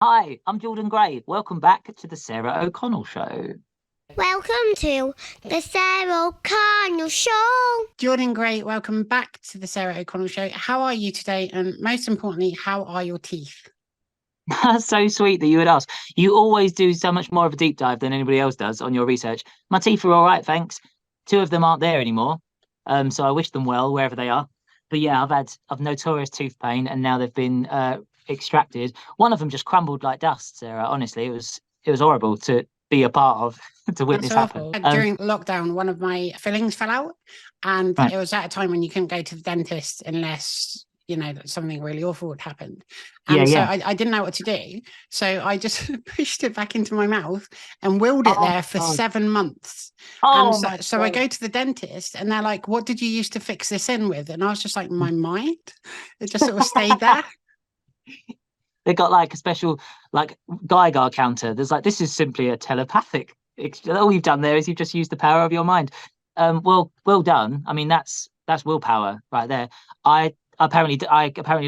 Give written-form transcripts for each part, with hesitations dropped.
Hi, I'm Jordan Gray. Welcome back to the Sarah O'Connell Show. Welcome to the Sarah O'Connell Show. Jordan, great. Welcome back to the Sarah O'Connell Show. How are you today? And most importantly, how are your teeth? That's so sweet that you would ask. You always do so much more of a deep dive than anybody else does on your research. My teeth are all right, thanks. Two of them aren't there anymore. So I wish them well wherever they are. But yeah, I've notorious tooth pain, and now they've been extracted. One of them just crumbled like dust, Sarah. Honestly, it was horrible to be a part of, to That's witness happen. awful. During lockdown, one of my fillings fell out, and Right. it was at a time when you couldn't go to the dentist unless something really awful had happened. Yeah, And so yeah. I didn't know what to do. So I just pushed it back into my mouth and willed it Oh there for God. 7 months. And Oh so, my so I God. go to the dentist and they're like, "What did you use to fix this in with?" And I was just like, "My mind." It just sort of stayed there. They got like a special like Geiger counter. There's like this is simply a telepathic. All you've done there is you've just used the power of your mind. Well done. I mean, that's willpower right there. I apparently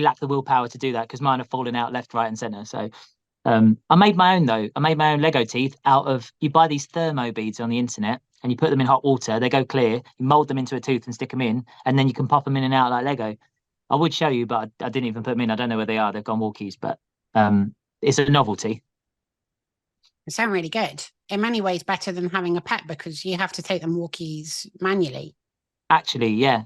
lack the willpower to do that because mine are falling out left, right, and center. So I made my own though. I made my own Lego teeth out of you buy these thermo beads on the internet and you put them in hot water. They go clear. You mold them into a tooth and stick them in, and then you can pop them in and out like Lego. I would show you, but I didn't even put them in. I don't know where they are. They've gone walkies, but it's a novelty. They sound really good. In many ways, better than having a pet because you have to take them walkies manually. Actually, yeah,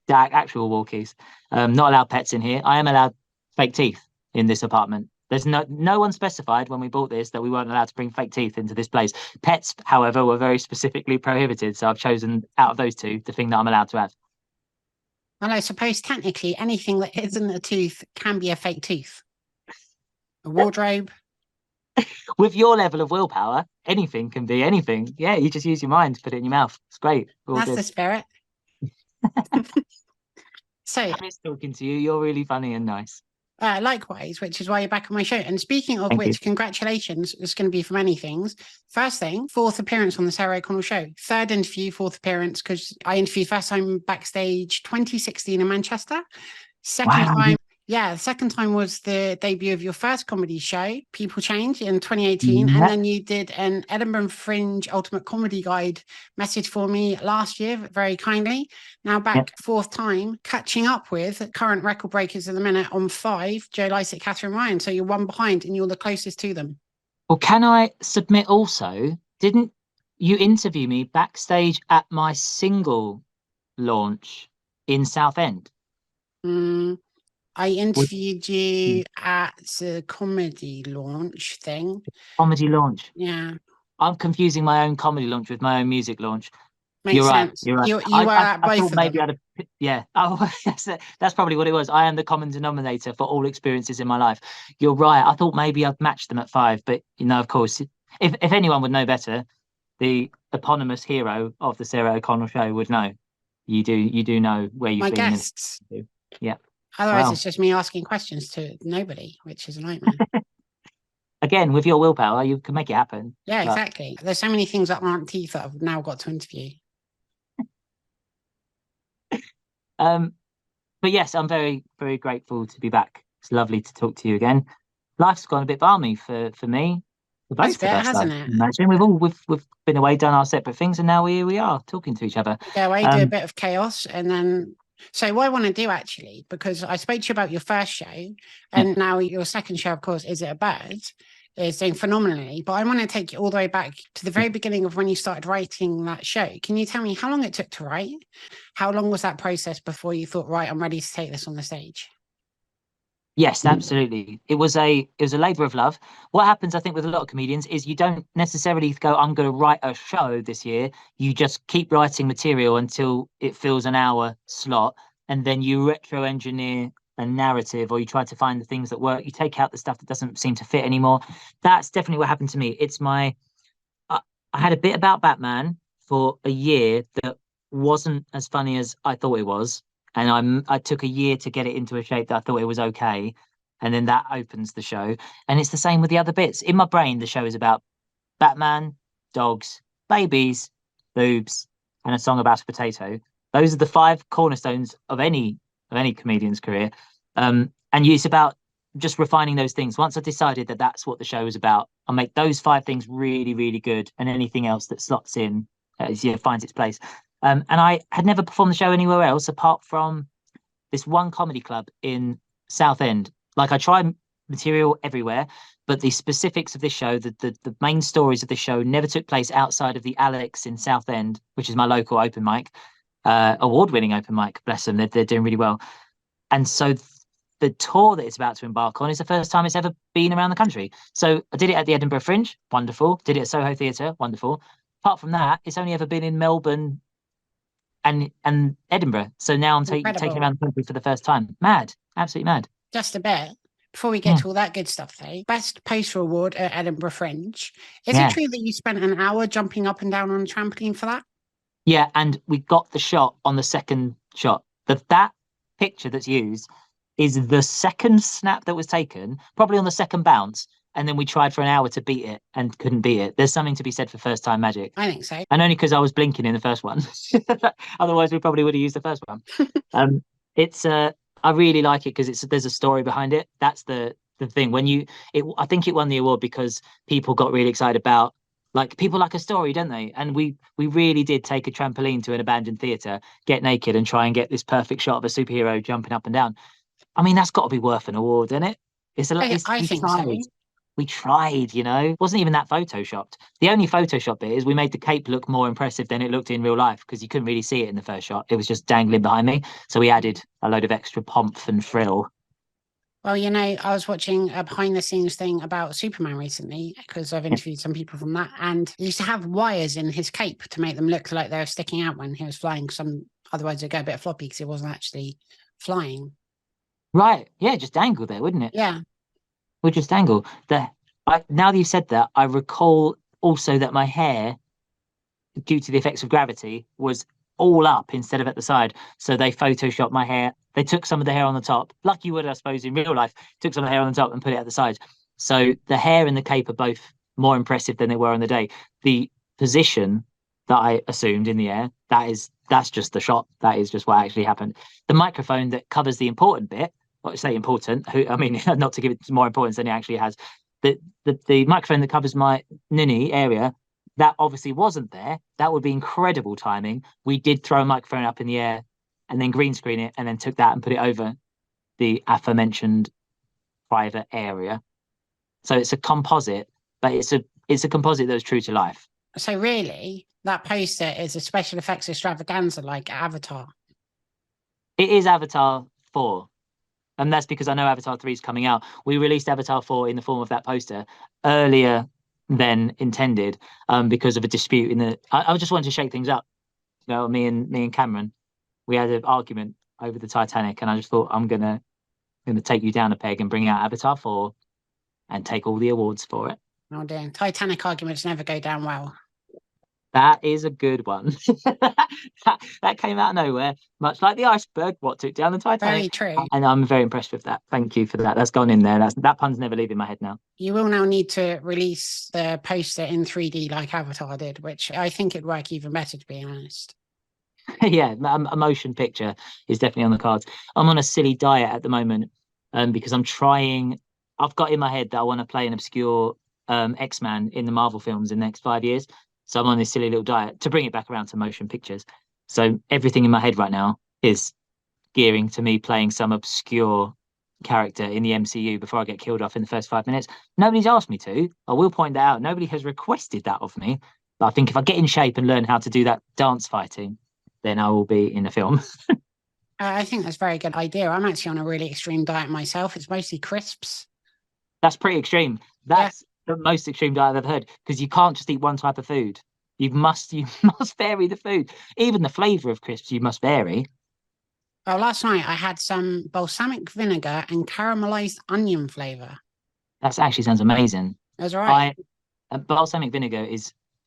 actual walkies. Not allowed pets in here. I am allowed fake teeth in this apartment. There's no one specified when we bought this that we weren't allowed to bring fake teeth into this place. Pets, however, were very specifically prohibited. So I've chosen out of those two the thing that I'm allowed to have. Well, I suppose technically anything that isn't a tooth can be a fake tooth. A wardrobe. With your level of willpower, anything can be anything. Yeah, you just use your mind to put it in your mouth. It's great. All That's the good. spirit. So, I miss talking to you. You're really funny and nice. likewise, which is why you're back on my show. And speaking of Thank you. which, congratulations. It's going to be for many things. First thing, fourth appearance on the Sarah O'Connell show. Third interview, fourth appearance, because I interviewed first time backstage 2016 in Manchester. Second Wow. time, yeah, the second time was the debut of your first comedy show, People Change, in 2018. And Yeah. then you did an Edinburgh Fringe Ultimate Comedy Guide message for me last year, very kindly. Now Yeah. back fourth time, catching up with current record breakers at the minute on five, Joe Lycett, Catherine Ryan. So you're one behind and you're the closest to them. Well, can I submit also? Didn't you interview me backstage at my single launch in Southend? Mm, I With interviewed the you at the comedy launch thing. comedy launch. Yeah, I'm confusing my own comedy launch with my own music launch. makes You're right. sense. You're right. You I were I, at I both thought of maybe them. I'd have, yeah. Oh, that's probably what it was. I am the common denominator for all experiences in my life. You're right. I thought maybe I'd matched them at five, but of course, if anyone would know better, the eponymous hero of the Sarah O'Connell show would know. You do know where you've My been and guests. yeah. Otherwise, Well, it's just me asking questions to nobody, which is a nightmare. again, with your willpower, you can make it happen. Yeah, But exactly. There's so many things that aren't teeth that I've now got to interview. um, but yes, I'm very, very grateful to be back. It's lovely to talk to you again. Life's gone a bit balmy for me, for Has a both of bit, us, I hasn't it? imagine. We've been away, done our separate things, and now we are talking to each other. You go away, do a Um, bit of chaos, and then. So, what I want to do actually, because I spoke to you about your first show, yeah. and now your second show, of course, Is It a Bird? Is doing phenomenally. But I want to take you all the way back to the very beginning of when you started writing that show. Can you tell me how long it took to write? How long was that process before you thought, right, I'm ready to take this on the stage? Yes, absolutely. It was a labor of love. What happens, I think, with a lot of comedians is you don't necessarily go, I'm going to write a show this year. You just keep writing material until it fills an hour slot, and then you retro engineer a narrative, or you try to find the things that work. You take out the stuff that doesn't seem to fit anymore. That's definitely what happened to me. I, I had a bit about Batman for a year that wasn't as funny as I thought it was, and I took a year to get it into a shape that I thought it was okay, and then that opens the show. And it's the same with the other bits. In my brain, the show is about Batman, dogs, babies, boobs, and a song about a potato. Those are the five cornerstones of any comedian's career. And it's about just refining those things. Once I decided that that's what the show was about, I'll make those 5 things really, really good, and anything else that slots in, finds its place. And I had never performed the show anywhere else apart from this one comedy club in Southend. Like, I tried material everywhere, but the specifics of this show, the main stories of this show, never took place outside of the Alex in Southend, which is my local open mic, award-winning open mic. Bless them, they're doing really well. And so the tour that it's about to embark on is the first time it's ever been around the country. So I did it at the Edinburgh Fringe, wonderful. Did it at Soho Theatre, wonderful. Apart from that, it's only ever been in Melbourne and Edinburgh. So now I'm taking around the country for the first time. Mad, absolutely mad. Just a bit. Before we get to all that good stuff, though, Best Poster Award at Edinburgh Fringe. Is it true that you spent an hour jumping up and down on a trampoline for that? Yeah, and we got the shot on the second shot. That picture that's used is the second snap that was taken, probably on the second bounce, and then we tried for an hour to beat it and couldn't beat it. There's something to be said for first time magic. I think so. And only because I was blinking in the first one. Otherwise, we probably would have used the first one. I really like it because there's a story behind it. That's the thing. I think it won the award because people got really excited about, like, people like a story, don't they? And we really did take a trampoline to an abandoned theatre, get naked, and try and get this perfect shot of a superhero jumping up and down. I mean, that's got to be worth an award, isn't it? I think so. We tried, It wasn't even that photoshopped. The only Photoshop bit is we made the cape look more impressive than it looked in real life because you couldn't really see it in the first shot. It was just dangling behind me. So we added a load of extra pomp and frill. Well, I was watching a behind the scenes thing about Superman recently because I've interviewed some people from that, and he used to have wires in his cape to make them look like they were sticking out when he was flying. Otherwise it'd go a bit floppy because it wasn't actually flying. Right. Yeah, just dangle there, wouldn't it? Yeah. Would just dangle. Now that you've said that, I recall also that my hair, due to the effects of gravity, was all up instead of at the side. So they photoshopped my hair. They took some of the hair on the top, like you would, I suppose, in real life, took some of the hair on the top and put it at the side. So the hair and the cape are both more impressive than they were on the day. The position that I assumed in the air, that's just the shot. That is just what actually happened. The microphone that covers the important bit, well, say important, not to give it more importance than it actually has, the microphone that covers my nunny area, that obviously wasn't there. That would be incredible timing. We did throw a microphone up in the air and then green screen it and then took that and put it over the aforementioned private area. So it's a composite, but it's a composite that was true to life. So really, that poster is a special effects extravaganza like Avatar. It is Avatar 4. And that's because I know Avatar 3 is coming out. We released Avatar 4 in the form of that poster earlier than intended, because of a dispute I just wanted to shake things up. Me and Cameron, we had an argument over the Titanic, and I just thought, I'm gonna take you down a peg and bring out Avatar 4 and take all the awards for it. Oh dear. Titanic arguments never go down well. That is a good one. that came out of nowhere, much like the iceberg. What took down the Titanic? Very true. And I'm very impressed with that. Thank you for that. That's gone in there. That pun's never leaving my head now. You will now need to release the poster in 3D like Avatar did, which I think it'd work even better, to be honest. Yeah, a motion picture is definitely on the cards. I'm on a silly diet at the moment, because I've got in my head that I want to play an obscure X-Man in the Marvel films in the next 5 years. So I'm on this silly little diet to bring it back around to motion pictures. So everything in my head right now is gearing to me playing some obscure character in the MCU before I get killed off in the first 5 minutes. Nobody's asked me to. I will point that out. Nobody has requested that of me. But I think if I get in shape and learn how to do that dance fighting, then I will be in a film. I think that's a very good idea. I'm actually on a really extreme diet myself. It's mostly crisps. That's pretty extreme. That's the most extreme diet I've ever heard, because you can't just eat one type of food. You must vary the food. Even the flavour of crisps, you must vary. Well, last night I had some balsamic vinegar and caramelized onion flavour. That actually sounds amazing. That's right. Balsamic vinegar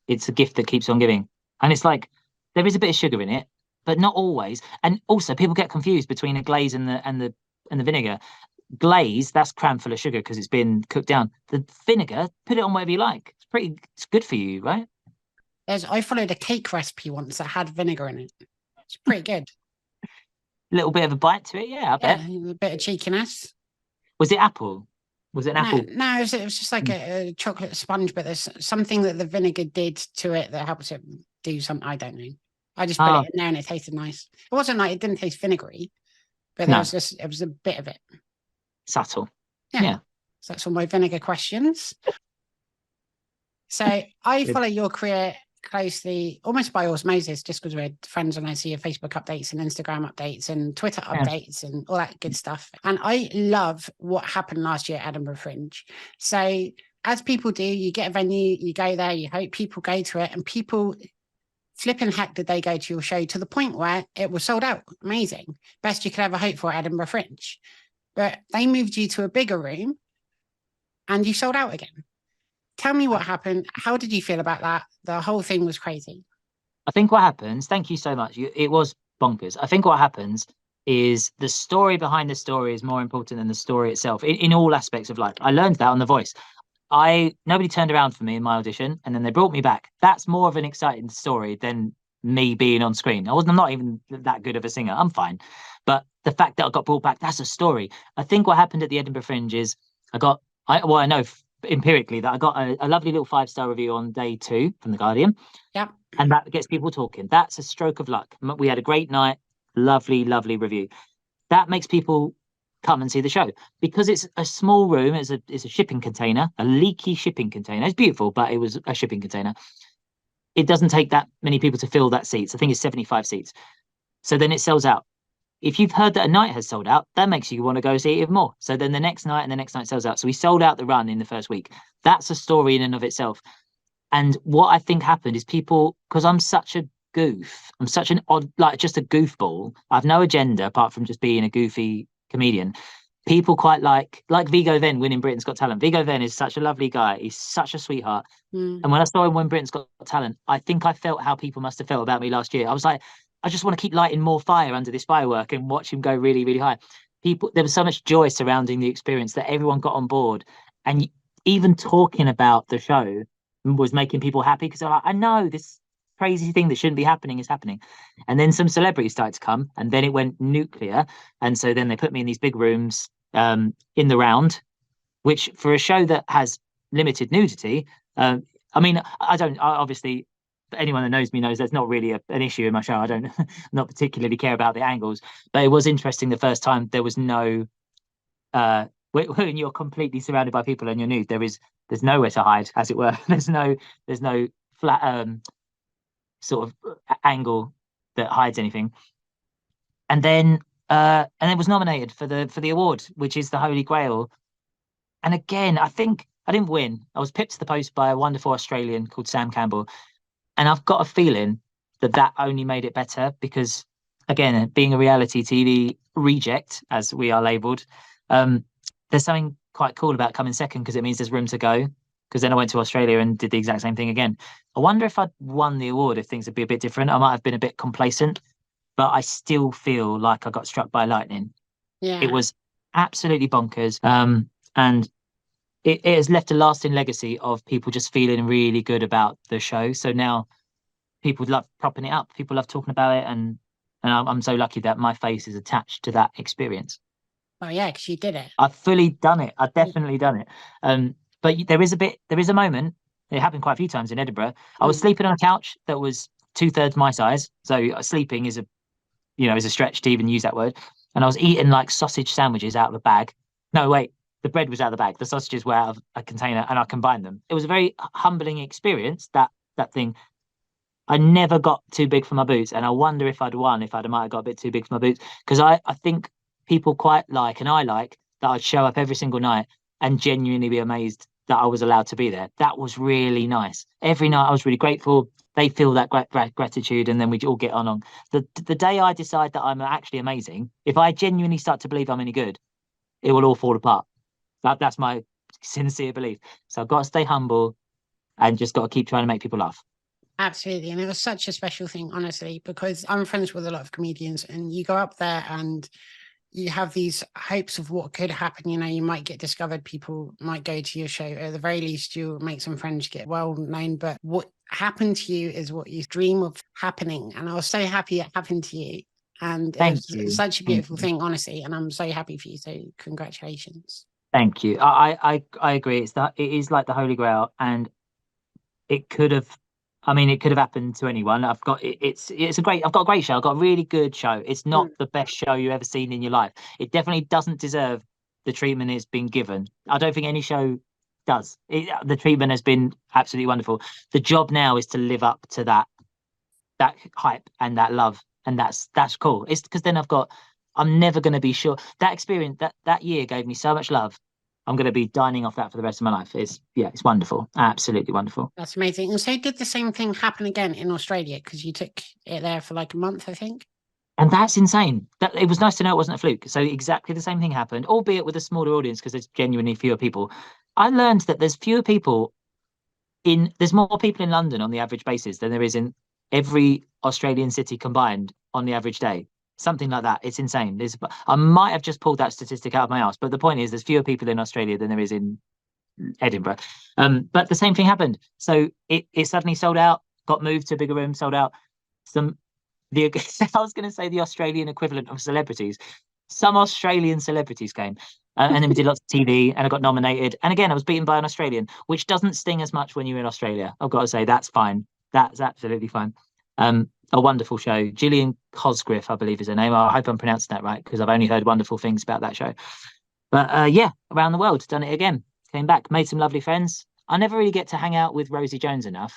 it's a gift that keeps on giving. And it's like, there is a bit of sugar in it, but not always. And also people get confused between a glaze and the vinegar. Glaze, that's crammed full of sugar because it's been cooked down. The vinegar, put it on whatever you like. It's good for you, right? I followed a cake recipe once that had vinegar in it. It's pretty good. A little bit of a bite to it, yeah, I bet. Yeah, a bit of cheekiness. Was it apple? Was it an apple? No, it was just like a chocolate sponge, but there's something that the vinegar did to it that helps it do something. I don't know. I just put it in there and it tasted nice. It wasn't like, it didn't taste vinegary, but there was just, it was a bit of it. Subtle. Yeah. Yeah. So that's all my vinegar questions. So I follow your career closely, almost by osmosis, just because we're friends and I see your Facebook updates and Instagram updates and Twitter updates and all that good stuff. And I love what happened last year at Edinburgh Fringe. So as people do, you get a venue, you go there, you hope people go to it, and people flipping heck did they go to your show, to the point where it was sold out. Amazing. Best you could ever hope for at Edinburgh Fringe. But they moved you to a bigger room and you sold out again. Tell me what happened. How did you feel about that? The whole thing was crazy. I think what happens, thank you so much. It was bonkers. I think what happens is the story behind the story is more important than the story itself in all aspects of life. I learned that on The Voice. Nobody turned around for me in my audition, and then they brought me back. That's more of an exciting story than me being on screen. I'm not even that good of a singer. I'm fine. But the fact that I got brought back, that's a story. I think what happened at the Edinburgh Fringe is I know empirically that I got a lovely little 5-star review on day 2 from The Guardian. Yeah. And that gets people talking. That's a stroke of luck. We had a great night. Lovely, lovely review. That makes people come and see the show because it's a small room. It's a shipping container, a leaky shipping container. It's beautiful, but it was a shipping container. It doesn't take that many people to fill that seats. I think it's 75 seats. So then it sells out. If you've heard that a night has sold out, that makes you want to go see it even more. So then the next night and the next night sells out. So we sold out the run in the first week. That's a story in and of itself. And what I think happened is people, because I'm such a goof, I'm such an odd, like just a goofball. I've no agenda apart from just being a goofy comedian. People quite like Vigo Venn winning Britain's Got Talent. Vigo Venn is such a lovely guy. He's such a sweetheart. And when I saw him win Britain's Got Talent, I think I felt how people must have felt about me last year. I was like, I just want to keep lighting more fire under this firework and watch him go really, really high. There was so much joy surrounding the experience that everyone got on board. And even talking about the show was making people happy because they're like, I know this crazy thing that shouldn't be happening is happening. And then some celebrities started to come, and then it went nuclear. And so then they put me in these big rooms in the round, which for a show that has limited nudity, I mean, obviously, anyone that knows me knows that's not really an issue in my show. I don't not particularly care about the angles, but it was interesting the first time there was no when you're completely surrounded by people and you're nude, there's nowhere to hide, as it were. There's no flat sort of angle that hides anything. And then it was nominated for the award, which is the Holy Grail. And again, I think I didn't win. I was pipped to the post by a wonderful Australian called Sam Campbell. And I've got a feeling that only made it better because, again, being a reality TV reject, as we are labelled, there's something quite cool about coming second because it means there's room to go. Because then I went to Australia and did the exact same thing again. I wonder if I'd won the award if things would be a bit different. I might have been a bit complacent, but I still feel like I got struck by lightning. Yeah. It was absolutely bonkers. And it has left a lasting legacy of people just feeling really good about the show. So now people love propping it up. People love talking about it. And I'm so lucky that my face is attached to that experience. Oh, yeah, because you did it. I've fully done it. I've definitely done it. But there is a moment, it happened quite a few times in Edinburgh. I was sleeping on a couch that was 2/3 my size. So sleeping is a stretch to even use that word. And I was eating like sausage sandwiches out of a bag. No, wait, the bread was out of the bag. The sausages were out of a container and I combined them. It was a very humbling experience, that thing. I never got too big for my boots. And I wonder if I'd won, if I might have got a bit too big for my boots. Because I think people quite like, and I like, that I'd show up every single night and genuinely be amazed that I was allowed to be there. That was really nice. Every night I was really grateful. They feel that gratitude, and then we all get on. The day I decide that I'm actually amazing, if I genuinely start to believe I'm any good, it will all fall apart. That's my sincere belief. So I've got to stay humble and just got to keep trying to make people laugh. Absolutely. And it was such a special thing, honestly, because I'm friends with a lot of comedians, and you go up there and you have these hopes of what could happen. You might get discovered, people might go to your show. At the very least, you'll make some friends, get well known. But what happened to you is what you dream of happening. And I was so happy it happened to you. And it Thank was you. such a Thank beautiful you. thing, honestly. And I'm so happy for you. So congratulations. Thank you. I agree. It is like the Holy Grail, and it could have. I mean, it could have happened to anyone. I've got a great show. I've got a really good show. It's not Mm. the best show you've ever seen in your life. It definitely doesn't deserve the treatment it's been given. I don't think any show does. The treatment has been absolutely wonderful. The job now is to live up to that hype and that love, and that's cool. It's because then I'm never going to be sure. That experience, that year gave me so much love. I'm going to be dining off that for the rest of my life. It's wonderful, absolutely wonderful. That's amazing. And so did the same thing happen again in Australia? Because you took it there for like a month, I think. And that's insane. That it was nice to know it wasn't a fluke. So exactly the same thing happened, albeit with a smaller audience because there's genuinely fewer people. I learned that there's more people in London on the average basis than there is in every Australian city combined on the average day. Something like that. It's insane. I might have just pulled that statistic out of my ass, but the point is there's fewer people in Australia than there is in Edinburgh. But the same thing happened. So it suddenly sold out, got moved to a bigger room, sold out. Some the I was going to say the Australian equivalent of celebrities. Some Australian celebrities came, and then we did lots of TV, and I got nominated. And again, I was beaten by an Australian, which doesn't sting as much when you're in Australia. I've got to say that's fine. That's absolutely fine. A wonderful show. Gillian Cosgriff, I believe, is her name. I hope I'm pronouncing that right because I've only heard wonderful things about that show. But yeah, around the world, done it again. Came back, made some lovely friends. I never really get to hang out with Rosie Jones enough.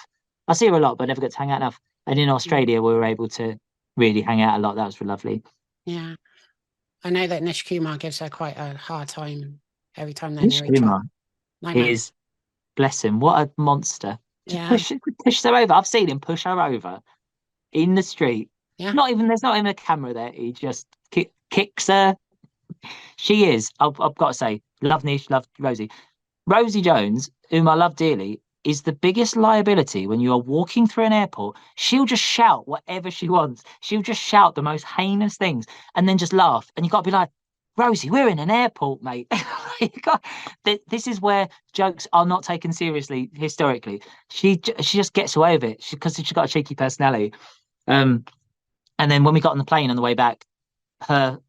I see her a lot, but I never get to hang out enough. And in Australia, we were able to really hang out a lot. That was lovely. Yeah. I know that Nish Kumar gives her quite a hard time every time they're Nish near each other. Kumar Nightmare. is, bless him, what a monster. Just Yeah. push her over. I've seen him push her over in the street. Yeah. There's not even a camera there. He just kicks her. She is, I've got to say, love Nish, love Rosie. Rosie Jones, whom I love dearly, is the biggest liability when you are walking through an airport. She'll just shout whatever she wants. She'll just shout the most heinous things and then just laugh. And you've got to be like, Rosie, we're in an airport, mate. This is where jokes are not taken seriously historically. She just gets away with it because she's got a cheeky personality. And then when we got on the plane on the way back, her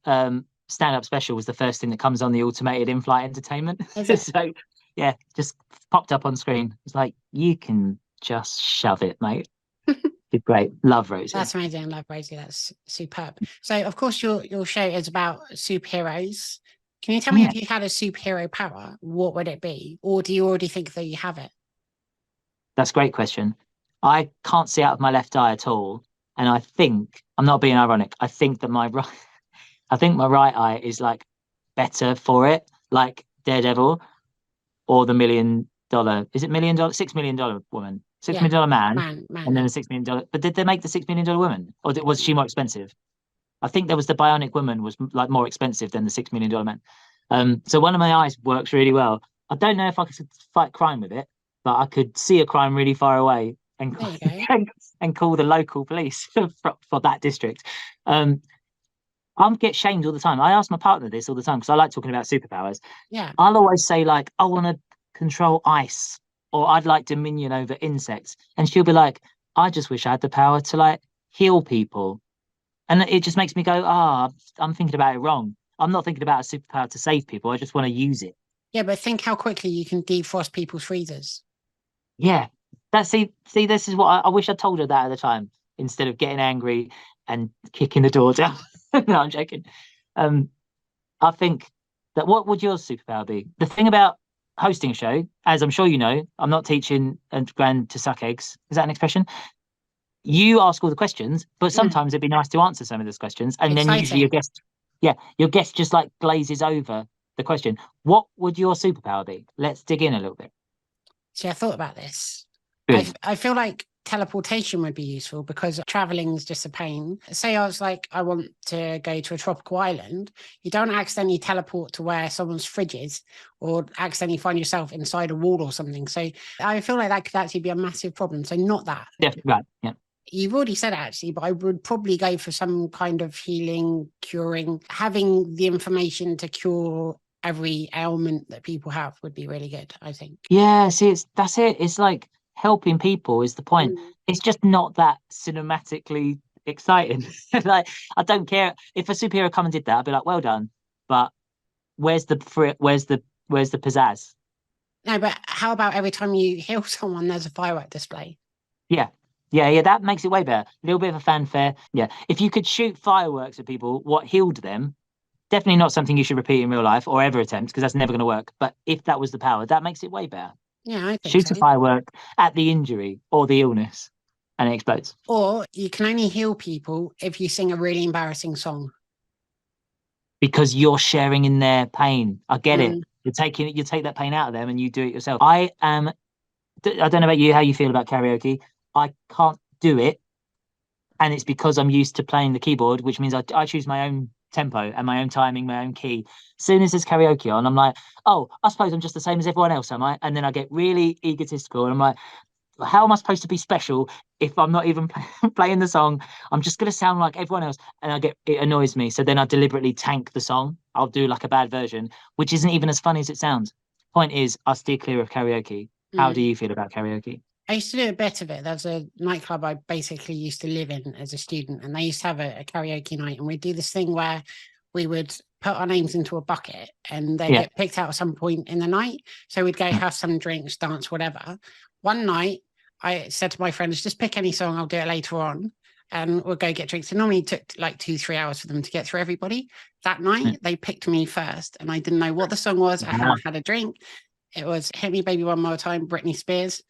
stand-up special was the first thing that comes on the automated in-flight entertainment. So yeah, just popped up on screen. It's like, you can just shove it, mate. Did great. Love Rosie. That's amazing. Love Rosie. That's superb. So of course your show is about superheroes. Can you tell me if you had a superhero power, what would it be? Or do you already think that you have it? That's a great question. I can't see out of my left eye at all. And I think, I'm not being ironic, I think that my right eye is like better for it, like Daredevil or the $1 million. Is it $1 million? $6 million woman, $6 million man, and then a $6 million. But did they make the $6 million woman, or was she more expensive? I think there was the Bionic Woman was like more expensive than the $6 million man. So one of my eyes works really well. I don't know if I could fight crime with it, but I could see a crime really far away and call the local police for that district. I get shamed all the time. I ask my partner this all the time because I like talking about superpowers. Yeah. I'll always say like, I want to control ice, or I'd like dominion over insects, and she'll be like, I just wish I had the power to like heal people, and it just makes me go, I'm thinking about it wrong. I'm not thinking about a superpower to save people. I just want to use it. Yeah, but think how quickly you can defrost people's freezers. Yeah, see, this is what I wish I told her that at the time instead of getting angry and kicking the door down. No, I'm joking. I think that what would your superpower be? The thing about hosting a show, as I'm sure you know, I'm not teaching a grand to suck eggs. Is that an expression? You ask all the questions, but sometimes it'd be nice to answer some of those questions. And then usually your guest just like glazes over the question. What would your superpower be? Let's dig in a little bit. See, I thought about this. Really? I feel like teleportation would be useful because traveling is just a pain. Say I was like, I want to go to a tropical island. You don't accidentally teleport to where someone's fridge is or accidentally find yourself inside a wall or something. So I feel like that could actually be a massive problem. So not that. Definitely right. Yeah. You've already said it actually, but I would probably go for some kind of healing, curing, having the information to cure every ailment that people have would be really good, I think. Yeah, see, that's it. It's like helping people is the point. It's just not that cinematically exciting. Like, I don't care if a superhero come and did that. I'd be like, well done. But where's the pizzazz? No, but how about every time you heal someone, there's a firework display? Yeah. Yeah, that makes it way better. A little bit of a fanfare. Yeah. If you could shoot fireworks at people, what healed them, definitely not something you should repeat in real life or ever attempt, because that's never going to work. But if that was the power, that makes it way better. Yeah, I think Shoot so. a firework at the injury or the illness and it explodes. Or you can only heal people if you sing a really embarrassing song. Because you're sharing in their pain. I get it. Mm. You take that pain out of them and you do it yourself. I don't know about you, how you feel about karaoke. I can't do it. And it's because I'm used to playing the keyboard, which means I choose my own tempo and my own timing, my own key. As soon as there's karaoke on, I'm like, oh, I suppose I'm just the same as everyone else, am I? And then I get really egotistical and I'm like, how am I supposed to be special if I'm not even playing the song? I'm just going to sound like everyone else. And it annoys me. So then I deliberately tank the song. I'll do like a bad version, which isn't even as funny as it sounds. Point is, I steer clear of karaoke. How do you feel about karaoke? I used to do a bit of it. There's a nightclub I basically used to live in as a student, and they used to have a karaoke night, and we'd do this thing where we would put our names into a bucket and they get picked out at some point in the night. So we'd go have some drinks, dance, whatever. One night I said to my friends, just pick any song, I'll do it later on. And we'll go get drinks. It normally took like 2-3 hours for them to get through everybody. That night they picked me first and I didn't know what the song was. I hadn't had a drink. It was Hit Me Baby One More Time, Britney Spears.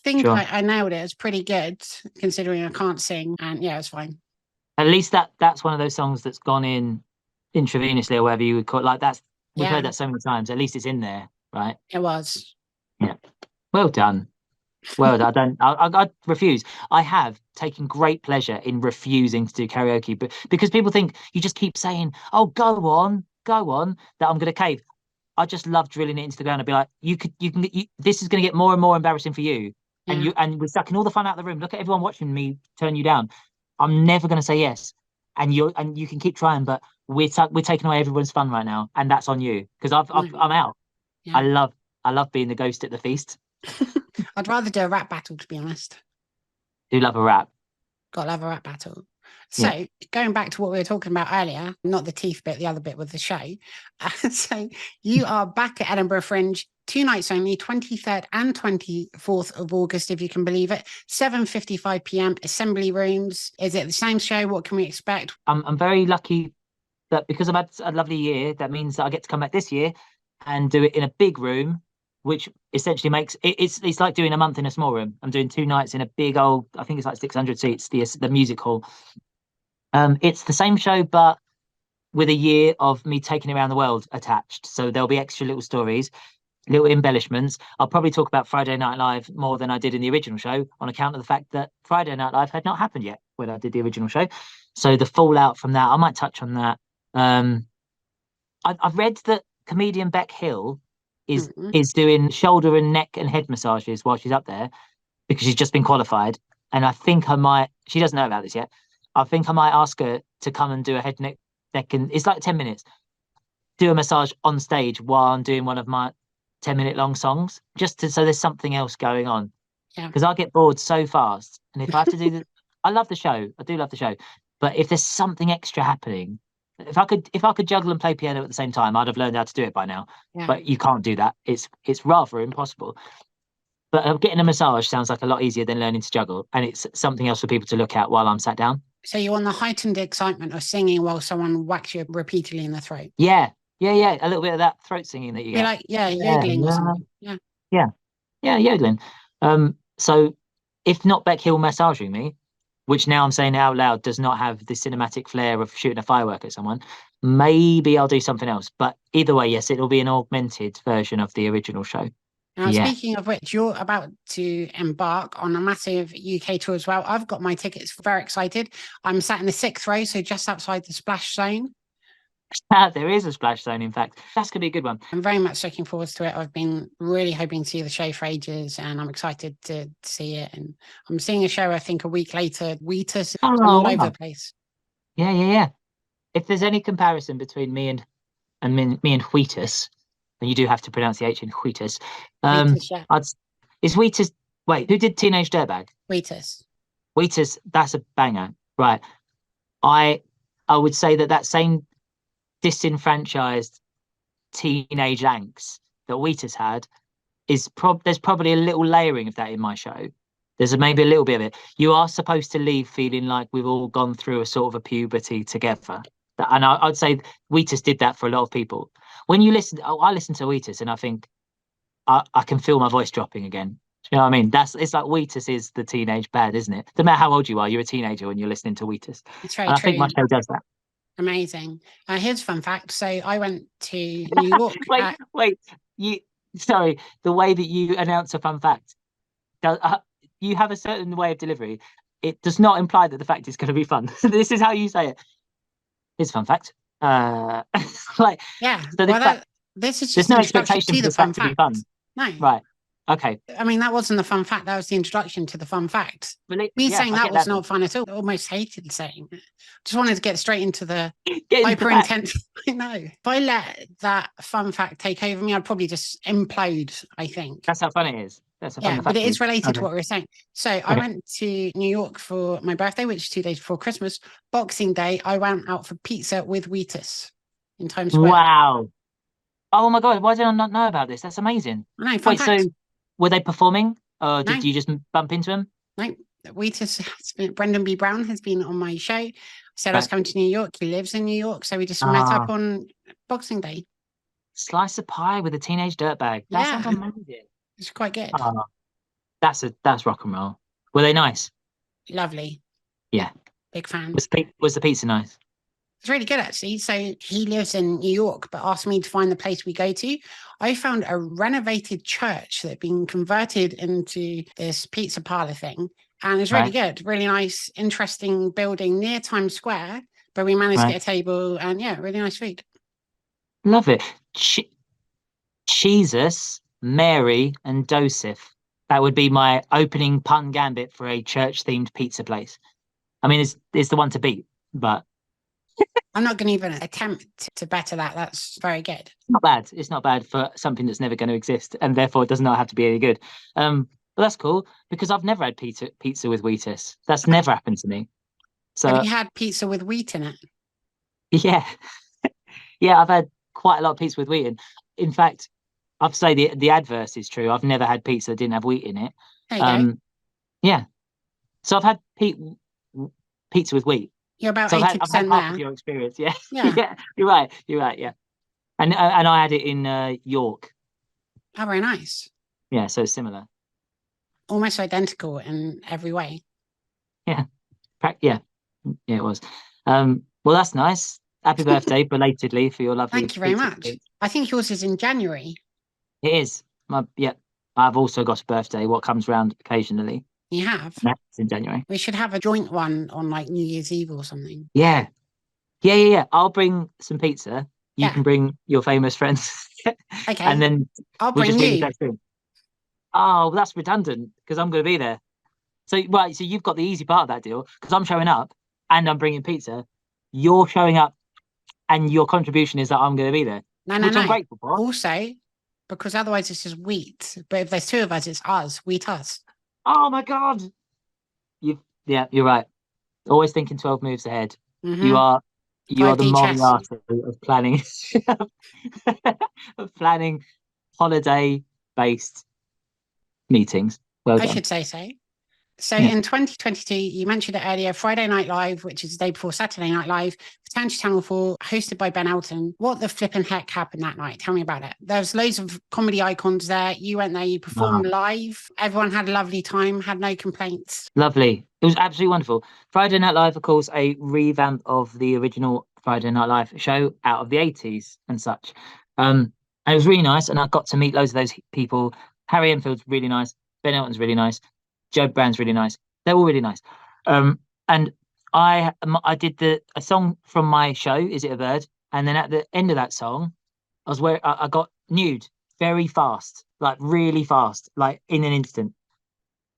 I nailed it. It's pretty good considering I can't sing. And yeah, it's fine. At least that's one of those songs that's gone in intravenously or whatever you would call it. Like we've heard that so many times. At least it's in there, right? It was. Yeah. Well done. Well, I refuse. I have taken great pleasure in refusing to do karaoke, but because people think you just keep saying, oh, go on, that I'm going to cave. I just love drilling it into the ground and be like, this is going to get more and more embarrassing for you. Yeah. And we're sucking all the fun out of the room. Look at everyone watching me turn you down. I'm never going to say yes. And you can keep trying, but we're taking away everyone's fun right now. And that's on you because I'm out. Yeah. I love being the ghost at the feast. I'd rather do a rap battle, to be honest. Do love a rap. Gotta love a rap battle. So going back to what we were talking about earlier, not the teeth bit, the other bit with the show. So you are back at Edinburgh Fringe, 2 nights only, 23rd and 24th of August, if you can believe it. 7:55 p.m. Assembly Rooms. Is it the same show? What can we expect? I'm very lucky that because I've had a lovely year, that means that I get to come back this year and do it in a big room, which essentially makes it's like doing a month in a small room. I'm doing 2 nights in a big old, I think it's like 600 seats, the music hall. It's the same show, but with a year of me taking around the world attached. So there'll be extra little stories, little embellishments. I'll probably talk about Friday Night Live more than I did in the original show on account of the fact that Friday Night Live had not happened yet when I did the original show. So the fallout from that, I might touch on that. I've read that comedian Beck Hill is doing shoulder and neck and head massages while she's up there because she's just been qualified. And I think she doesn't know about this yet. I think I might ask her to come and do a head, neck, and it's like 10 minutes. Do a massage on stage while I'm doing one of my 10-minute long songs, so there's something else going on. Yeah. Because I get bored so fast. And if I have to do I love the show. I do love the show. But if there's something extra happening, if I could juggle and play piano at the same time, I'd have learned how to do it by now. Yeah. But you can't do that. It's rather impossible. But getting a massage sounds like a lot easier than learning to juggle. And it's something else for people to look at while I'm sat down. So you're on the heightened excitement of singing while someone whacks you repeatedly in the throat. Yeah. A little bit of that throat singing that you get. Like, yodeling or something. Yeah, yodeling. So if not Beck Hill massaging me, which now I'm saying out loud does not have the cinematic flair of shooting a firework at someone, maybe I'll do something else. But either way, yes, it'll be an augmented version of the original show. Now, speaking of which, you're about to embark on a massive UK tour as well. I've got my tickets, very excited. I'm sat in the 6th row, so just outside the splash zone. There is a splash zone, in fact. That's going to be a good one. I'm very much looking forward to it. I've been really hoping to see the show for ages, and I'm excited to see it. And I'm seeing a show, I think, a week later. Wheatus, all over the place. Yeah. If there's any comparison between me and Wheatus, and you do have to pronounce the H in Wheatus. Is Wheatus... Wait, who did Teenage Dirtbag? Wheatus. That's a banger. Right. I would say that same disenfranchised teenage angst that Wheatus had there's probably a little layering of that in my show. There's maybe a little bit of it. You are supposed to leave feeling like we've all gone through a sort of a puberty together. And I'd say Wheatus did that for a lot of people. When you listen, I listen to Wheatus and I think I can feel my voice dropping again. Do you know what I mean? It's like Wheatus is the teenage band, isn't it? No matter how old you are, you're a teenager when you're listening to Wheatus. It's very And I true. think my show does that. Amazing. Here's a fun fact. So I went to New York. Wait. Sorry. The way that you announce a fun fact, you have a certain way of delivery. It does not imply that the fact is going to be fun. This is how you say it. It's a fun fact. Like, yeah. So this is there's just no an introduction expectation to for the fun to be fact. fun. No. Right. Okay. I mean, that wasn't the fun fact. That was the introduction to the fun fact. Saying that was not fun at all. I almost hated saying it. Just wanted to get straight into the hyper intense. I know. If I let that fun fact take over me, I'd probably just implode, I think. That's how fun it is. That's a fun fact. But it is related to what we were saying. So I went to New York for my birthday, which is 2 days before Christmas. Boxing Day, I went out for pizza with Wheatus in Times Square. Wow. Oh my God, why did I not know about this? That's amazing. I know, fun fact. So were they performing or did you just bump into them? No, Wheatus Brendan B. Brown has been on my show. Said I was coming to New York. He lives in New York. So we just met up on Boxing Day. Slice of pie with a teenage dirtbag. That sounds amazing. It's quite good. That's rock and roll. Were they nice? Lovely. Yeah. Big fan. Was the pizza nice? It's really good, actually. So he lives in New York, but asked me to find the place we go to. I found a renovated church that had been converted into this pizza parlor thing. And it's really good. Really nice, interesting building near Times Square. But we managed to get a table and really nice food. Love it. Jesus, Mary, and Joseph. That would be my opening pun gambit for a church-themed pizza place. I mean, it's the one to beat, but I'm not going to even attempt to better that. That's very good. Not bad. It's not bad for something that's never going to exist, and therefore it does not have to be any good. But that's cool because I've never had pizza with Wheatus. That's never happened to me. So have you had pizza with wheat in it? Yeah, yeah, I've had quite a lot of pizza with wheat in fact, I've said the adverse is true. I've never had pizza that didn't have wheat in it. There you go. Yeah, so I've had pizza with wheat. You're about 80% I've had half of your experience. Yeah. Yeah. You're right. Yeah, and I had it in York. Oh, very nice. Yeah, so similar. Almost identical in every way. Yeah, it was. Well, that's nice. Happy birthday belatedly for your lovely. Thank you very much. I think yours is in January. It is. I've also got a birthday. What comes round occasionally. You have? That's in January. We should have a joint one on like New Year's Eve or something. Yeah. I'll bring some pizza. You can bring your famous friends. Okay. And then I'll bring you. Oh, well, that's redundant because I'm going to be there. So you've got the easy part of that deal because I'm showing up and I'm bringing pizza. You're showing up and your contribution is that I'm going to be there. Which I'm grateful for. Also, because otherwise it's just wheat. But if there's two of us, it's us. Wheat us. Oh my God. You're right. Always thinking 12 moves ahead. Mm-hmm. You are the Moriarty of planning of planning holiday-based meetings. Well done. I should say so. So in 2022, you mentioned it earlier, Friday Night Live, which is the day before Saturday Night Live, returned to Channel 4, hosted by Ben Elton. What the flipping heck happened that night? Tell me about it. There was loads of comedy icons there. You went there, you performed live. Everyone had a lovely time, had no complaints. Lovely. It was absolutely wonderful. Friday Night Live, of course, a revamp of the original Friday Night Live show out of the 80s and such. And it was really nice, and I got to meet loads of those people. Harry Enfield's really nice. Ben Elton's really nice. Joe Brand's really nice. They're all really nice. And I did a song from my show, Is It a Bird? And then at the end of that song, I got nude very fast, like really fast, like in an instant.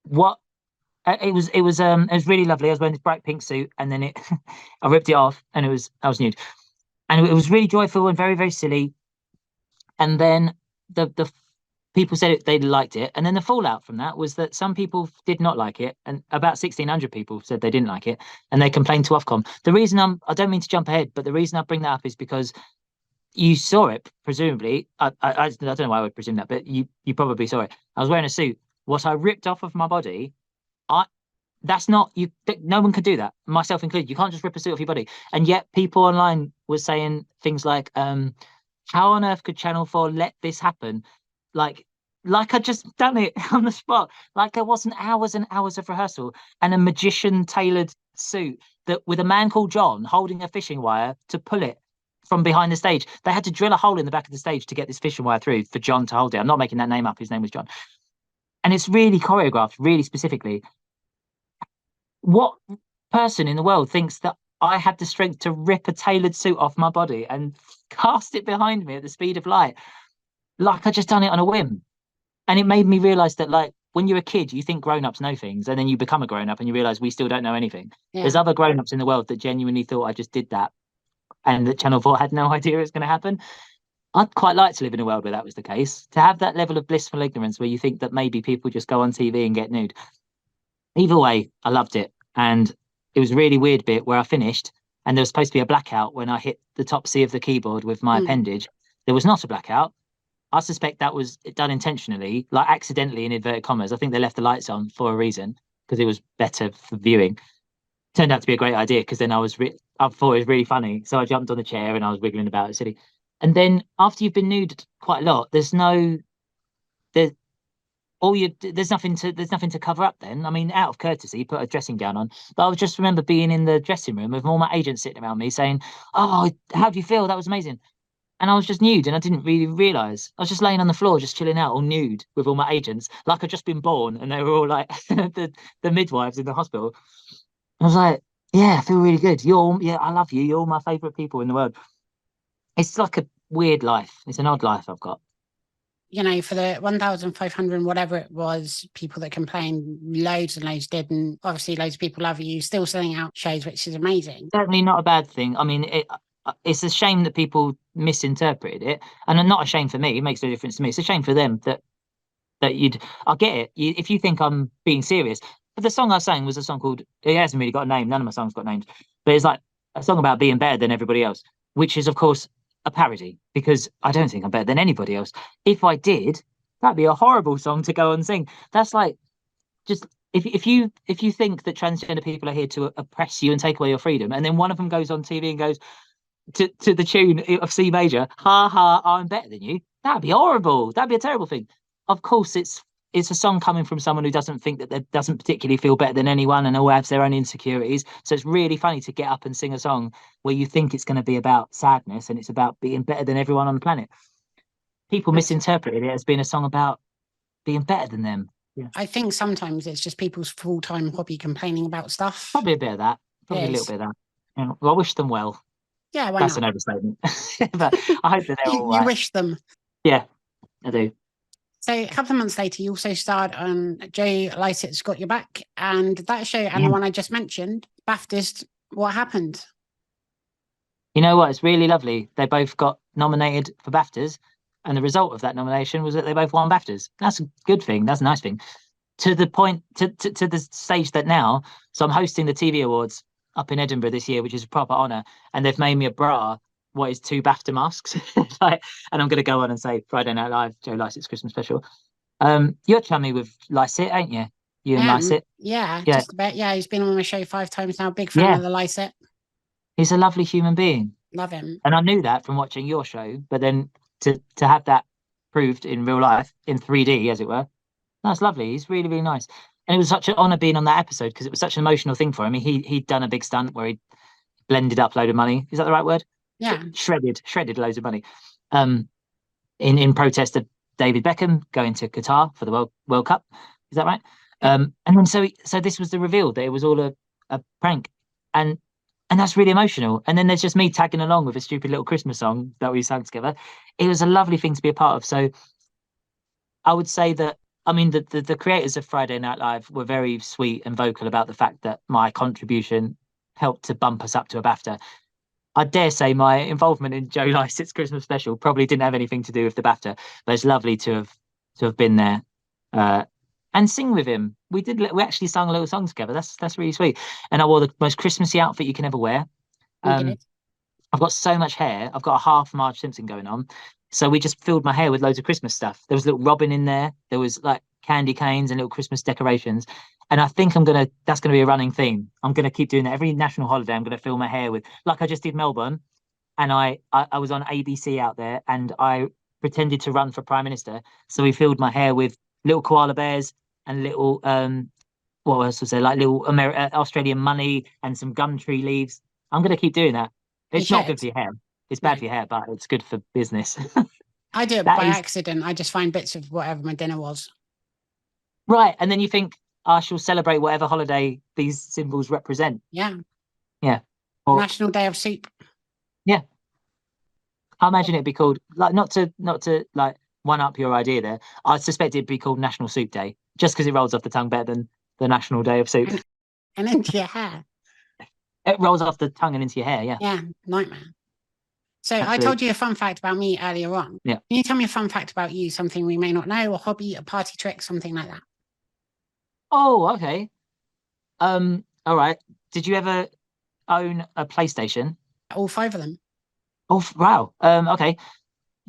It was really lovely. I was wearing this bright pink suit, and then I ripped it off, and I was nude, and it was really joyful and very, very silly. And then the people said they liked it, and then the fallout from that was that some people did not like it, and about 1,600 people said they didn't like it, and they complained to Ofcom. The reason I don't mean to jump ahead, but the reason I bring that up is because you saw it, presumably. I don't know why I would presume that, but you probably saw it. I was wearing a suit. What I ripped off of my body, I that's not you. No one could do that, myself included. You can't just rip a suit off your body. And yet, people online were saying things like, "How on earth could Channel 4 let this happen?" Like, like I just done it on the spot. Like there wasn't hours and hours of rehearsal and a magician tailored suit that with a man called John holding a fishing wire to pull it from behind the stage. They had to drill a hole in the back of the stage to get this fishing wire through for John to hold it. I'm not making that name up. His name was John. And it's really choreographed, really specifically. What person in the world thinks that I had the strength to rip a tailored suit off my body and cast it behind me at the speed of light? Like I just done it on a whim. And it made me realize that, like, when you're a kid, you think grown-ups know things, and then you become a grown-up and you realize we still don't know anything. There's other grown-ups in the world that genuinely thought I just did that and that Channel 4 had no idea it was going to happen. I'd quite like to live in a world where that was the case, to have that level of blissful ignorance where you think that maybe people just go on TV and get nude. Either way, I loved it. And it was a really weird bit where I finished and there was supposed to be a blackout when I hit the top C of the keyboard with my appendage. There was not a blackout. I suspect that was done intentionally, like accidentally in inverted commas. I think they left the lights on for a reason because it was better for viewing. Turned out to be a great idea because then I thought it was really funny. So I jumped on the chair and I was wiggling about it silly. And then after you've been nude quite a lot, there's nothing to cover up then. I mean, out of courtesy, put a dressing gown on. But I just remember being in the dressing room with all my agents sitting around me saying, "Oh, how do you feel? That was amazing." And I was just nude and I didn't really realise. I was just laying on the floor, just chilling out, all nude with all my agents, like I'd just been born and they were all like the midwives in the hospital. I was like, yeah, I feel really good. I love you. You're all my favourite people in the world. It's like a weird life. It's an odd life I've got. You know, for the 1,500 and whatever it was, people that complained, loads and loads did, and obviously loads of people love you, still selling out shows, which is amazing. Certainly not a bad thing. I mean, it's a shame that people misinterpreted it, and not a shame for me. It makes no difference to me. It's a shame for them that I get it. If you think I'm being serious, but the song I sang was a song called. It hasn't really got a name. None of my songs got names, but it's like a song about being better than everybody else, which is of course a parody because I don't think I'm better than anybody else. If I did, that'd be a horrible song to go and sing. That's like just if you think that transgender people are here to oppress you and take away your freedom, and then one of them goes on TV and goes to the tune of C major, ha ha, I'm better than you. That'd be horrible. That'd be a terrible thing. Of course, it's a song coming from someone who doesn't think that they doesn't particularly feel better than anyone and all has their own insecurities. So it's really funny to get up and sing a song where you think it's going to be about sadness and it's about being better than everyone on the planet. People misinterpreted it as being a song about being better than them. Yeah. I think sometimes it's just people's full-time hobby complaining about stuff. Probably a bit of that. Probably a little bit of that. Yeah. Well, I wish them well. Yeah, why That's not? an overstatement. But I hope that they're all right. You wish them. Yeah, I do. So a couple of months later, you also starred on Joe Lycett's Got Your Back, and that show and the one I just mentioned, BAFTAs. What happened? You know what? It's really lovely. They both got nominated for BAFTAs, and the result of that nomination was that they both won BAFTAs. That's a good thing. That's a nice thing. To the point, to the stage that now, so I'm hosting the TV Awards up in Edinburgh this year, which is a proper honour, and they've made me a bra. What is 2 BAFTA masks? And I'm going to go on and say Friday Night Live, Joe Lycett's Christmas special. You're chummy with Lycett, ain't you? You and Lycett? Yeah, just about. Yeah, he's been on my show 5 times now. Big fan of the Lycett. He's a lovely human being. Love him. And I knew that from watching your show, but then to have that proved in real life, in 3D, as it were, that's lovely. He's really, really nice. And it was such an honour being on that episode because it was such an emotional thing for him. He'd done a big stunt where he blended up a load of money. Is that the right word? Yeah. Shredded loads of money. In protest of David Beckham going to Qatar for the World Cup. Is that right? And then so this was the reveal that it was all a prank. And that's really emotional. And then there's just me tagging along with a stupid little Christmas song that we sang together. It was a lovely thing to be a part of. So I would say that, I mean, the creators of Friday Night Live were very sweet and vocal about the fact that my contribution helped to bump us up to a BAFTA. I dare say my involvement in Joe Lycett's Christmas special probably didn't have anything to do with the BAFTA, but it's lovely to have to have been there and sing with him. We actually sung a little song together. That's really sweet. And I wore the most Christmassy outfit you can ever wear. You did. I've got so much hair. I've got a half Marge Simpson going on. So we just filled my hair with loads of Christmas stuff. There was a little robin in there. There was like candy canes and little Christmas decorations. And I think that's gonna be a running theme. I'm gonna keep doing that. Every national holiday, I'm gonna fill my hair with, like I just did Melbourne. And I was on ABC out there and I pretended to run for Prime Minister. So we filled my hair with little koala bears and little what else was there? Like little Australian money and some gum tree leaves. I'm gonna keep doing that. It's not good for your hair. It's bad for your hair, but it's good for business. I do it by accident. I just find bits of whatever my dinner was. Right. And then you think, I shall celebrate whatever holiday these symbols represent. Yeah. Yeah. Or, National Day of Soup. yeah. I imagine it'd be called, like, not to like one up your idea there. I suspect it'd be called National Soup Day, just because it rolls off the tongue better than the National Day of Soup. And into your hair. It rolls off the tongue and into your hair, yeah. Yeah, nightmare. So Absolutely. I told you a fun fact about me earlier on. Yeah. Can you tell me a fun fact about you? Something we may not know, a hobby, a party trick, something like that. Oh, okay. All right. Did you ever own a PlayStation? All 5 of them. Oh, wow. Okay.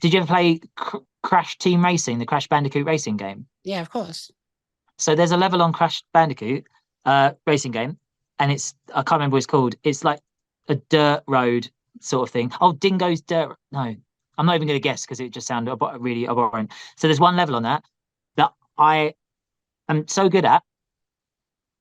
Did you ever play Crash Team Racing, the Crash Bandicoot racing game? Yeah, of course. So there's a level on Crash Bandicoot racing game, and I can't remember what it's called. It's like a dirt road sort of thing. Oh, Dingo's Dirt. No, I'm not even going to guess because it just sounded really abhorrent. So there's one level on that I am so good at.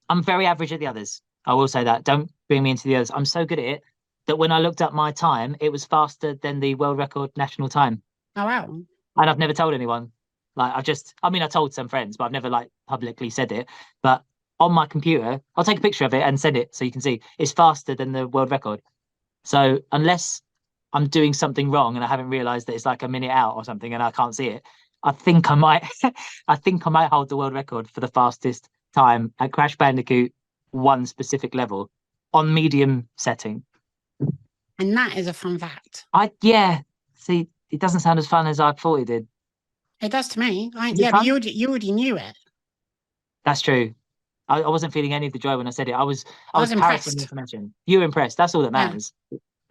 I'm very average at the others. I will say that. Don't bring me into the others. I'm so good at it that when I looked up my time, it was faster than the world record national time. Oh, wow. And I've never told anyone. Like, I told some friends, but I've never like publicly said it. But on my computer, I'll take a picture of it and send it so you can see it's faster than the world record. So unless I'm doing something wrong and I haven't realized that it's like a minute out or something and I can't see it, I think I might hold the world record for the fastest time at Crash Bandicoot one specific level on medium setting. And that is a fun fact. See, it doesn't sound as fun as I thought it did. It does to me. But you already knew it. That's true. I wasn't feeling any of the joy when I said it. I was impressed. Information. You were impressed. That's all that matters.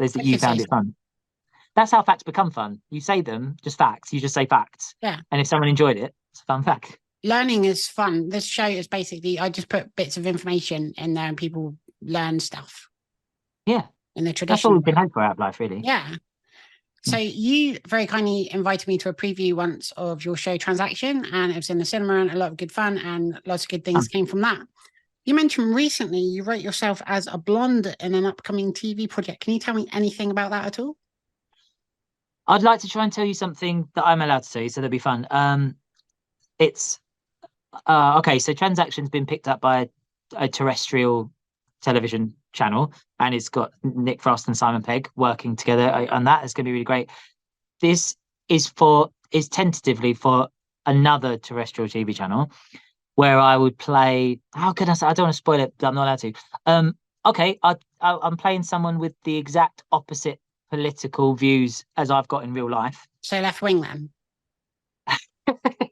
Is that you found it fun. That's how facts become fun. You say them, just facts. You just say facts. Yeah. And if someone enjoyed it, it's a fun fact. Learning is fun. This show is basically, I just put bits of information in there and people learn stuff. Yeah. In the tradition. That's all we've been hoping for out of life, really. Yeah. So you very kindly invited me to a preview once of your show Transaction, and it was in the cinema and a lot of good fun and lots of good things came from that. You mentioned recently you wrote yourself as a blonde in an upcoming TV project. Can you tell me anything about that at all? I'd like to try and tell you something that I'm allowed to tell you, so that'd be fun. It's okay. So Transaction's been picked up by a terrestrial television channel, and it's got Nick Frost and Simon Pegg working together, and that is going to be really great. This is tentatively for another terrestrial TV channel where I would play. How can I say? I don't want to spoil it, but I'm not allowed to. Okay, I'm playing someone with the exact opposite political views as I've got in real life. So left wing then.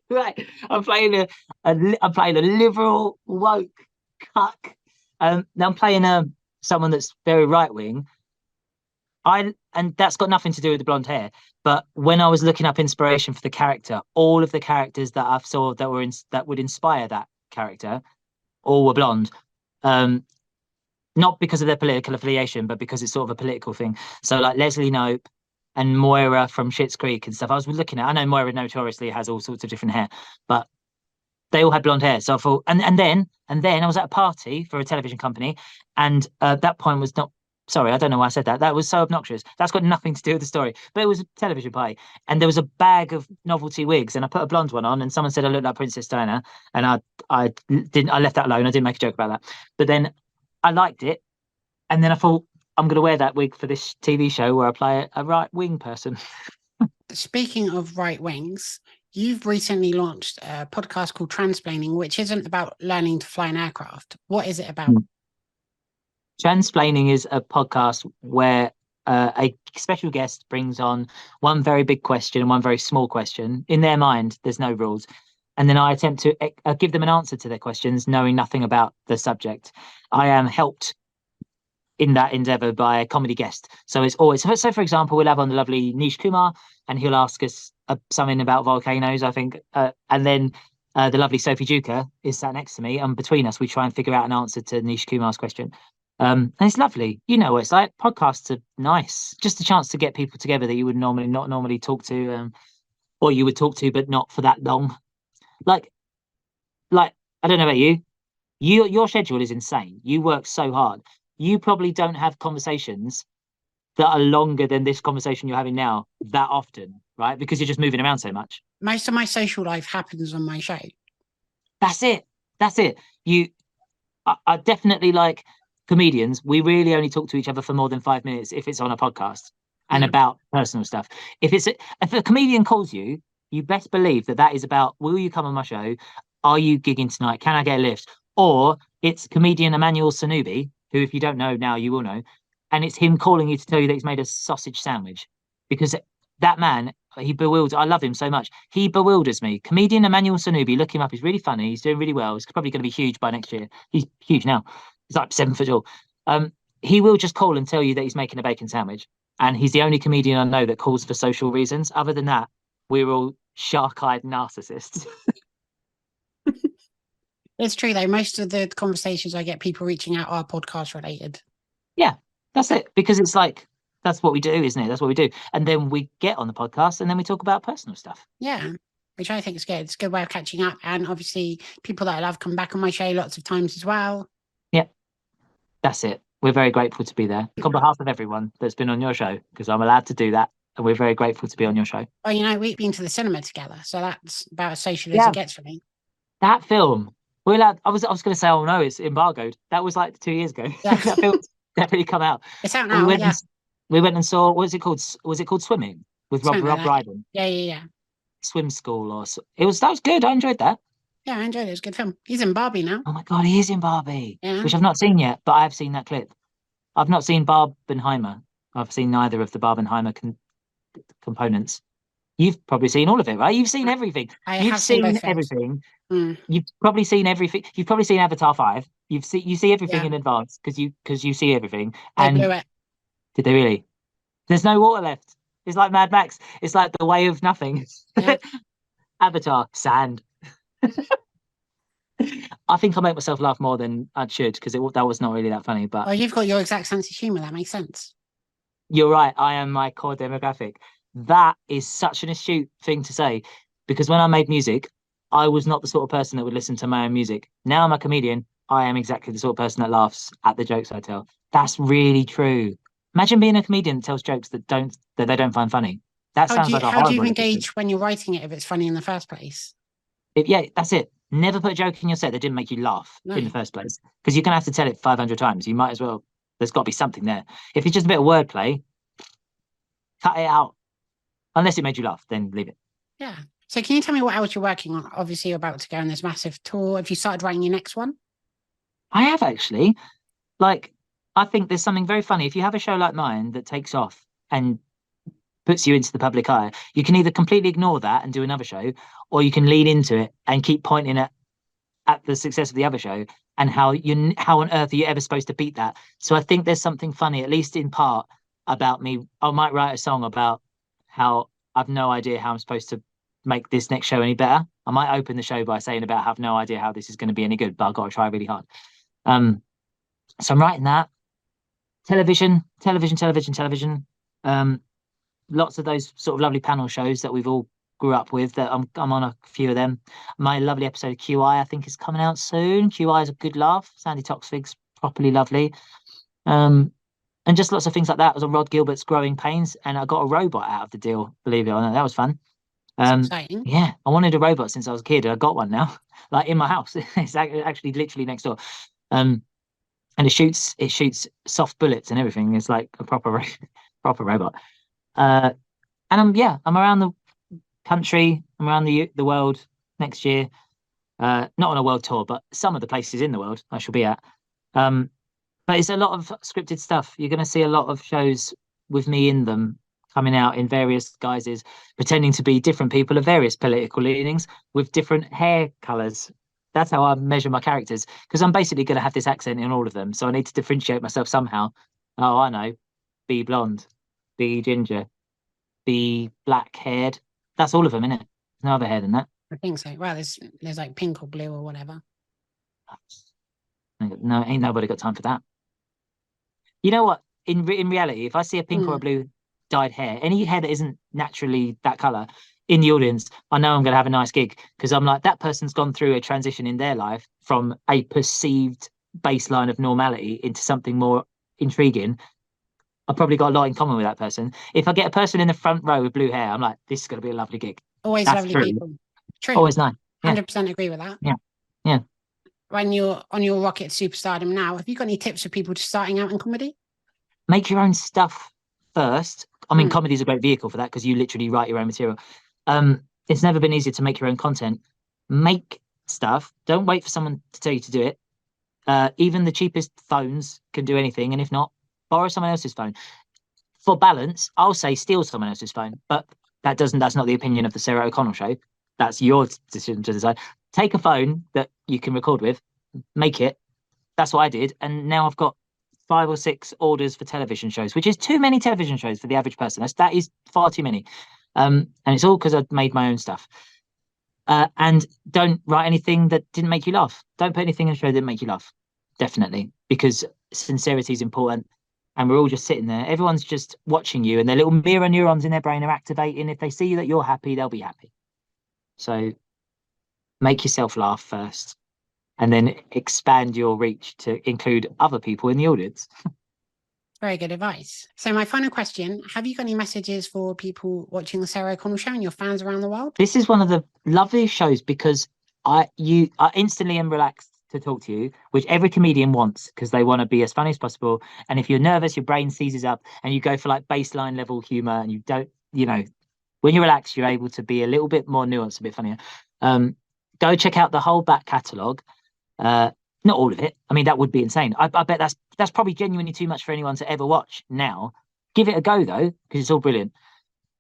Right, I'm playing a liberal woke cuck. Now I'm playing someone that's very right wing. And that's got nothing to do with the blonde hair. But when I was looking up inspiration for the character, all of the characters that I've saw that would inspire that character, all were blonde. Not because of their political affiliation, but because it's sort of a political thing. So like Leslie Knope and Moira from Schitt's Creek and stuff. I was looking at. I know Moira notoriously has all sorts of different hair, but they all had blonde hair. So I thought, and then I was at a party for a television company, and that point was not. Sorry, I don't know why I said that. That was so obnoxious. That's got nothing to do with the story. But it was a television party, and there was a bag of novelty wigs, and I put a blonde one on, and someone said I looked like Princess Diana, and I left that alone. I didn't make a joke about that. But then I liked it, and then I thought I'm going to wear that wig for this TV show where I play a right wing person. Speaking of right wings, you've recently launched a podcast called Transplaining, which isn't about learning to fly an aircraft. What is it about? Transplaining is a podcast where a special guest brings on one very big question and one very small question. In their mind, there's no rules. and then I attempt to give them an answer to their questions, knowing nothing about the subject. I am helped in that endeavor by a comedy guest. So it's always, so for example, we'll have on the lovely Nish Kumar, and he'll ask us something about volcanoes, I think. And then the lovely Sophie Duker is sat next to me, and between us, we try and figure out an answer to Nish Kumar's question. And it's lovely. You know, it's like podcasts are nice. Just a chance to get people together that you would not normally talk to, or you would talk to, but not for that long. Like, I don't know about you. Your schedule is insane. You work so hard. You probably don't have conversations that are longer than this conversation you're having now that often, right? Because you're just moving around so much. Most of my social life happens on my show. That's it. I definitely, like, comedians, we really only talk to each other for more than 5 minutes if it's on a podcast and about personal stuff. If a comedian calls you, you best believe that is about, will you come on my show? Are you gigging tonight? Can I get a lift? Or it's comedian Emmanuel Sanubi, who, if you don't know now, you will know. And it's him calling you to tell you that he's made a sausage sandwich. Because that man, I love him so much. He bewilders me. Comedian Emmanuel Sanubi, look him up. He's really funny. He's doing really well. He's probably going to be huge by next year. He's huge now. He's like 7 foot tall. He will just call and tell you that he's making a bacon sandwich. And he's the only comedian I know that calls for social reasons. Other than that, we're all shark-eyed narcissists. It's true, though. Most of the conversations I get people reaching out are podcast related. Yeah, that's it. Because it's like, that's what we do, isn't it? That's what we do. And then we get on the podcast and then we talk about personal stuff. Yeah, which I think is good. It's a good way of catching up. And obviously, people that I love come back on my show lots of times as well. Yeah, that's it. We're very grateful to be there. On behalf of everyone that's been on your show, because I'm allowed to do that. And we're very grateful to be on your show. Well, you know, we've been to the cinema together. So that's about as social as it gets for me. That film, we're allowed, I was going to say, oh no, it's embargoed. That was like 2 years ago. Yeah. That film's definitely come out. It's out now. We went and saw, what was it called? Was it called Swimming with Rob Brydon? Yeah. Swim School, or that was good. I enjoyed that. Yeah, I enjoyed it. It's a good film. He's in Barbie now. Oh my God, he is in Barbie, Yeah. which I've not seen yet, but I have seen that clip. I've not seen Barbenheimer. I've seen neither of the Barbenheimer components. You've probably seen all of it, right? You've seen everything. You've seen everything. You've probably seen everything. You've probably seen Avatar 5. You see everything in advance because you see everything. They blew it. Did they really? There's no water left. It's like Mad Max. It's like the way of nothing. Yeah. Avatar, sand. I think I make myself laugh more than I should because that was not really that funny. But well, you've got your exact sense of humour. That makes sense. You're right. I am my core demographic. That is such an astute thing to say because when I made music, I was not the sort of person that would listen to my own music. Now I'm a comedian. I am exactly the sort of person that laughs at the jokes I tell. That's really true. Imagine being a comedian that tells jokes that they don't find funny. That sounds like a horrible. How do you engage when you're writing it if it's funny in the first place? Yeah, that's it. Never put a joke in your set that didn't make you laugh in the first place. Because you're going to have to tell it 500 times. You might as well. There's got to be something there. If it's just a bit of wordplay, cut it out. Unless it made you laugh, then leave it. Yeah. So can you tell me what else you're working on? Obviously, you're about to go on this massive tour. Have you started writing your next one? I have actually. Like, I think there's something very funny. If you have a show like mine that takes off and puts you into the public eye, you can either completely ignore that and do another show, or you can lean into it and keep pointing at the success of the other show and how on earth are you ever supposed to beat that? So I think there's something funny, at least in part, about me. I might write a song about how I've no idea how I'm supposed to make this next show any better. I might open the show by saying about have no idea how this is going to be any good, but I've got to try really hard. So I'm writing that. Television. Lots of those sort of lovely panel shows that we've all grew up with. That I'm on a few of them. My lovely episode of QI, I think, is coming out soon. QI is a good laugh. Sandy Toksvig's properly lovely. And just lots of things like that. I was on Rod Gilbert's Growing Pains, and I got a robot out of the deal. Believe it or not, that was fun. Exciting. Yeah, I wanted a robot since I was a kid. I got one now, like in my house. It's actually literally next door. And it shoots soft bullets and everything. It's like a proper robot. And I'm around the country. I'm around the world next year. Not on a world tour, but some of the places in the world I shall be at. But it's a lot of scripted stuff. You're going to see a lot of shows with me in them coming out in various guises, pretending to be different people of various political leanings with different hair colours. That's how I measure my characters, because I'm basically going to have this accent in all of them. So I need to differentiate myself somehow. Oh, I know. Be blonde, be ginger, be black haired. That's all of them, innit? There's no other hair than that. I think so. Well, there's like pink or blue or whatever. No, ain't nobody got time for that. You know what? In reality, if I see a pink or a blue dyed hair, any hair that isn't naturally that color in the audience, I know I'm going to have a nice gig, because I'm like, that person's gone through a transition in their life from a perceived baseline of normality into something more intriguing. I've probably got a lot in common with that person. If I get a person in the front row with blue hair, I'm like, this is going to be a lovely gig. Always That's lovely true. people. True. Always nice. 100% agree with that. Yeah. When you're on your rocket superstardom now, have you got any tips for people just starting out in comedy? Make your own stuff first. I mean, comedy is a great vehicle for that, because you literally write your own material. It's never been easier to make your own content. Make stuff. Don't wait for someone to tell you to do it. Even the cheapest phones can do anything, and if not, borrow someone else's phone. For balance, I'll say steal someone else's phone, but that's not the opinion of the Sarah O'Connell Show. That's your decision to decide. Take a phone that you can record with, make it. That's what I did, and now I've got 5 or 6 orders for television shows, which is too many television shows for the average person. That is far too many. And it's all because I've made my own stuff. And don't write anything that didn't make you laugh. Don't put anything in a show that didn't make you laugh. Definitely. Because sincerity is important. And we're all just sitting there. Everyone's just watching you, and their little mirror neurons in their brain are activating. If they see that you're happy, they'll be happy. So make yourself laugh first, and then expand your reach to include other people in the audience. Very good advice. So my final question, have you got any messages for people watching the Sarah O'Connell Show and your fans around the world? This is one of the loveliest shows, because I instantly am relaxed to talk to you, which every comedian wants, because they want to be as funny as possible. And if you're nervous, your brain seizes up and you go for like baseline level humor, and you don't, when you're relaxed, you're able to be a little bit more nuanced, a bit funnier. Go check out the whole back catalogue. Not all of it. I mean, that would be insane. I bet that's probably genuinely too much for anyone to ever watch now. Give it a go though, because it's all brilliant.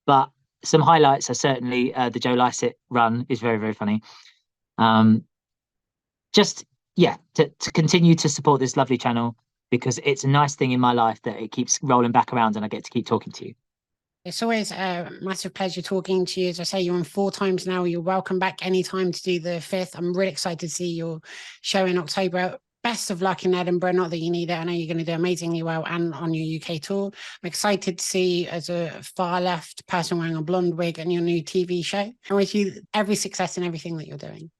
But some highlights are certainly the Joe Lycett run is very, very funny. To continue to support this lovely channel, because it's a nice thing in my life that it keeps rolling back around and I get to keep talking to you. It's always a massive pleasure talking to you. As I say, you're on 4 times now. You're welcome back anytime to do the 5th. I'm really excited to see your show in October. Best of luck in Edinburgh. Not that you need it. I know you're going to do amazingly well, and on your UK tour. I'm excited to see you as a far left person wearing a blonde wig and your new TV show. I wish you every success in everything that you're doing.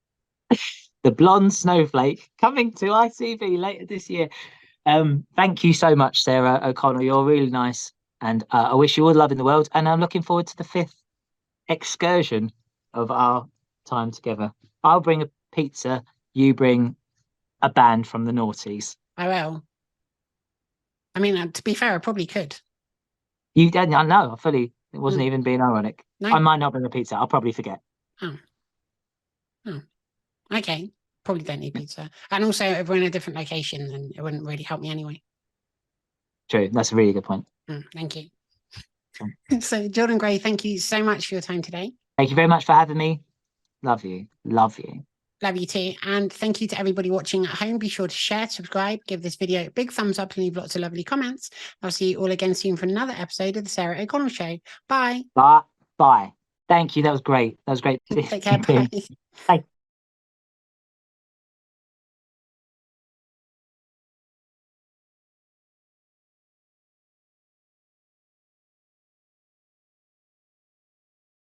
The blonde snowflake coming to ITV later this year. Thank you so much, Sarah O'Connell. You're really nice. And I wish you all the love in the world. And I'm looking forward to the 5th excursion of our time together. I'll bring a pizza. You bring a band from the noughties. I will. I mean, to be fair, I probably could. You didn't. I know. It wasn't even being ironic. No. I might not bring a pizza. I'll probably forget. Oh. Okay. Probably don't need pizza. And also, if we're in a different location, then it wouldn't really help me anyway. True. That's a really good point. Thank you. So, Jordan Gray, thank you so much for your time today. Thank you very much for having me. Love you. Love you. Love you too. And thank you to everybody watching at home. Be sure to share, subscribe, give this video a big thumbs up, and leave lots of lovely comments. I'll see you all again soon for another episode of the Sarah O'Connell Show. Bye. Bye. Thank you. That was great. Take care. Bye. Bye.